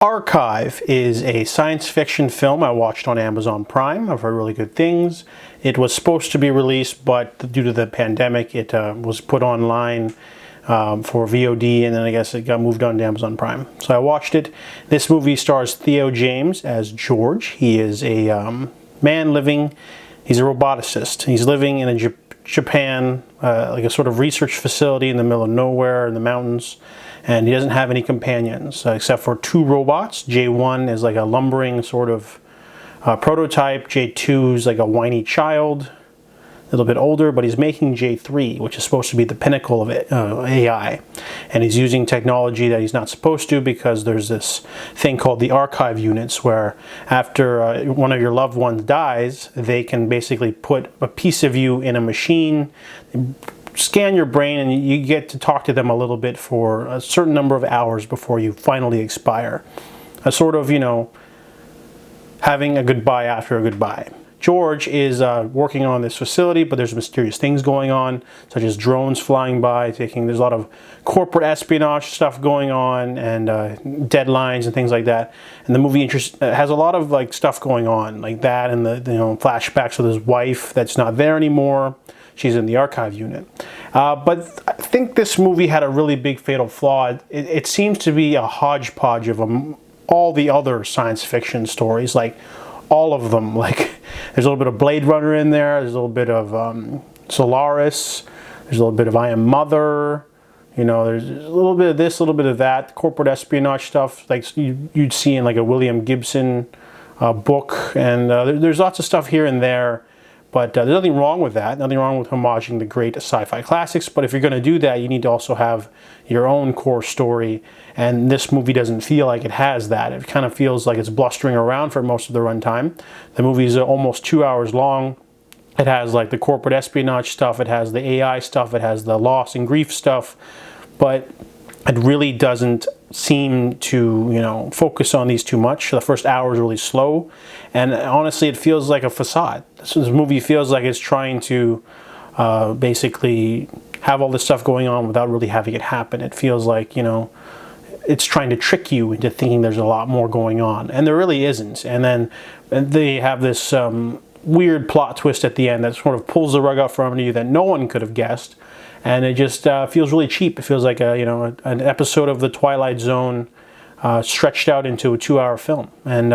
Archive is a science fiction film I watched on Amazon Prime. I've heard really good things. It was supposed to be released, but due to the pandemic, it was put online for VOD, and then I guess it got moved on to Amazon Prime. So I watched it. This movie stars Theo James as George. He is a man living, he's a roboticist. He's living in Japan, like a sort of research facility in the middle of nowhere in the mountains. And he doesn't have any companions except for two robots. J1 is like a lumbering sort of prototype. J2 is like a whiny child, a little bit older, but he's making J3, which is supposed to be the pinnacle of AI. And he's using technology that he's not supposed to, because there's this thing called the archive units, where after one of your loved ones dies, they can basically put a piece of you in a machine, scan your brain, and you get to talk to them a little bit for a certain number of hours before you finally expire. A sort of, you know, having a goodbye after a goodbye. George is working on this facility, but there's mysterious things going on, such as drones flying by, there's a lot of corporate espionage stuff going on, and deadlines and things like that. And the movie has a lot of like stuff going on like that, and the flashbacks of his wife that's not there anymore. She's in the archive unit. But I think this movie had a really big fatal flaw. It seems to be a hodgepodge of all the other science fiction stories, like all of them. Like there's a little bit of Blade Runner in there, there's a little bit of Solaris, there's a little bit of I Am Mother, you know, there's a little bit of this, a little bit of that, corporate espionage stuff like you'd see in like a William Gibson book, and there's lots of stuff here and there. But there's nothing wrong with that, nothing wrong with homaging the great sci-fi classics, but if you're going to do that, you need to also have your own core story, and this movie doesn't feel like it has that. It kind of feels like it's blustering around for most of the runtime. The movie is almost 2 hours long. It has like the corporate espionage stuff, it has the AI stuff, it has the loss and grief stuff, but it really doesn't seem to, you know, focus on these too much. The first hour is really slow, and honestly it feels like a facade. This movie feels like it's trying to basically have all this stuff going on without really having it happen. It feels like, you know, it's trying to trick you into thinking there's a lot more going on, and there really isn't. And then they have this weird plot twist at the end that sort of pulls the rug out from under you that no one could have guessed. And it just feels really cheap. It feels like an episode of The Twilight Zone stretched out into a 2-hour film. And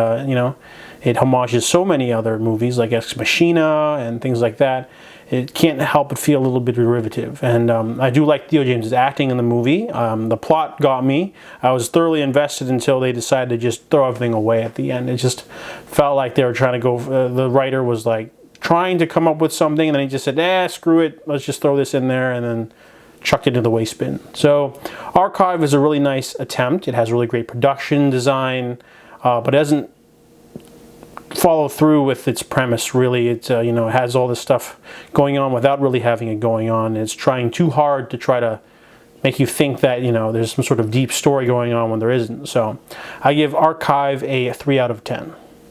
it homages so many other movies like Machina and things like that. It can't help but feel a little bit derivative. And I do like Theo James' acting in the movie. The plot got me. I was thoroughly invested until they decided to just throw everything away at the end. It just felt like they were trying to go. The writer was like trying to come up with something, and then he just said, screw it, let's just throw this in there, and then chucked it into the waste bin. So Archive is a really nice attempt. It has really great production design, but it doesn't follow through with its premise really. It has all this stuff going on without really having it going on. It's trying too hard to try to make you think that, you know, there's some sort of deep story going on when there isn't. So I give Archive a 3 out of 10.